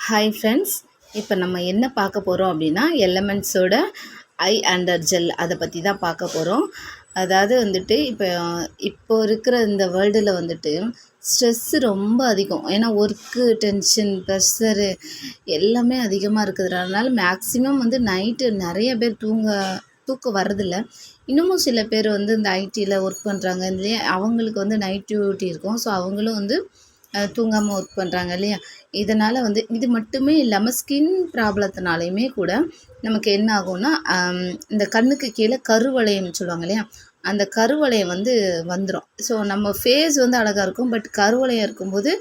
Hi friends, இப்போ நம்ம என்ன பார்க்க போகிறோம் அப்படின்னா எலமெண்ட்ஸோட ஐ அண்டர் ஜெல் அதை பற்றி தான் பார்க்க போகிறோம். அதாவது வந்துட்டு இப்போ இருக்கிற இந்த வேர்ல்டில் வந்துட்டு ஸ்ட்ரெஸ்ஸு ரொம்ப அதிகம். ஏன்னா ஒர்க்கு டென்ஷன் ப்ரெஷரு எல்லாமே அதிகமாக இருக்கிறதுனால மேக்ஸிமம் வந்து நைட்டு நிறைய பேர் தூக்கம் வர்றதில்ல. இன்னமும் சில பேர் வந்து இந்த ஐடியில் ஒர்க் பண்ணுறாங்க இல்லையா, அவங்களுக்கு வந்து நைட் டியூட்டி இருக்கும். ஸோ அவங்களும் வந்து தூங்காமல் ஒர்க் பண்ணுறாங்க இல்லையா. இதனால் வந்து இது மட்டுமே இல்லாமல் ஸ்கின் ப்ராப்ளத்தினாலையுமே கூட நமக்கு என்ன ஆகும்னா இந்த கண்ணுக்கு கீழே கருவளையம்னு சொல்லுவாங்க இல்லையா, அந்த கருவளையம் வந்து வந்துடும். ஸோ நம்ம ஃபேஸ் வந்து அழகாக இருக்கும், பட் கருவளையம் இருக்கும்போது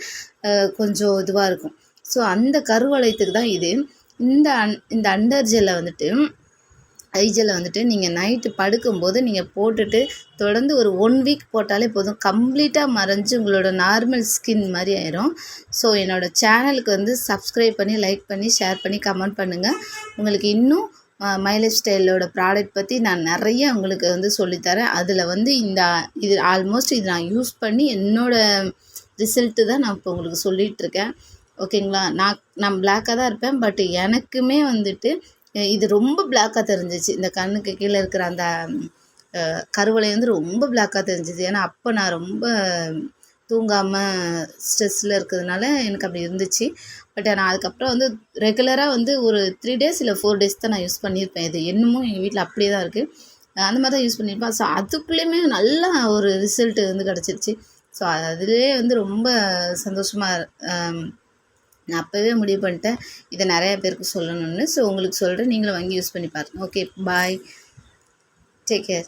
கொஞ்சம் இதுவாக இருக்கும். ஸோ அந்த கருவளையத்துக்கு தான் இது. இந்த அண்டர் ஜெல்லை வந்துட்டு ஐஜெல்லை வந்துட்டு நீங்கள் நைட்டு படுக்கும்போது நீங்கள் போட்டுட்டு தொடர்ந்து ஒரு 1 வீக் போட்டாலே போதும், கம்ப்ளீட்டாக மறைஞ்சு உங்களோட நார்மல் ஸ்கின் மாதிரி ஆயிரும். ஸோ என்னோடய சேனலுக்கு வந்து சப்ஸ்கிரைப் பண்ணி, லைக் பண்ணி, ஷேர் பண்ணி, கமெண்ட் பண்ணுங்கள். உங்களுக்கு இன்னும் மை லைஃப் ஸ்டைலோட ப்ராடக்ட் பற்றி நான் நிறைய உங்களுக்கு வந்து சொல்லித்தரேன். அதில் வந்து இது ஆல்மோஸ்ட் இது நான் யூஸ் பண்ணி என்னோடய ரிசல்ட்டு தான் நான் இப்போ உங்களுக்கு சொல்லிகிட்ருக்கேன். ஓகேங்களா. நான் பிளாக்காக தான் இருப்பேன், பட் எனக்குமே வந்துட்டு இது ரொம்ப பிளாக்காக தெரிஞ்சிச்சு. இந்த கண்ணுக்கு கீழே இருக்கிற அந்த கருவளையம் வந்து ரொம்ப பிளாக்காக தெரிஞ்சிச்சு. ஏன்னா அப்போ நான் ரொம்ப தூங்காமல் ஸ்ட்ரெஸ்ஸில் இருக்கிறதுனால எனக்கு அப்படி இருந்துச்சு. பட் நான் அதுக்கப்புறம் வந்து ரெகுலராக வந்து ஒரு 3 டேஸ் இல்லை 4 டேஸ் தான் நான் யூஸ் பண்ணியிருப்பேன். இது இன்னமும் எங்கள் வீட்டில் அப்படியே தான் இருக்குது. அந்த மாதிரி தான் யூஸ் பண்ணியிருப்பேன். ஸோ அதுக்குள்ளேயுமே நல்லா ஒரு ரிசல்ட்டு வந்து கிடச்சிருச்சு. ஸோ அதுலேயே வந்து ரொம்ப சந்தோஷமாக நான் அப்போவே முடிவு பண்ணிட்டேன் இதை நிறைய பேருக்கு சொல்லணும்னு. ஸோ உங்களுக்கு சொல்கிறேன், நீங்களும் வாங்கி யூஸ் பண்ணி பாருங்கள். ஓகே, பாய், டேக் கேர்.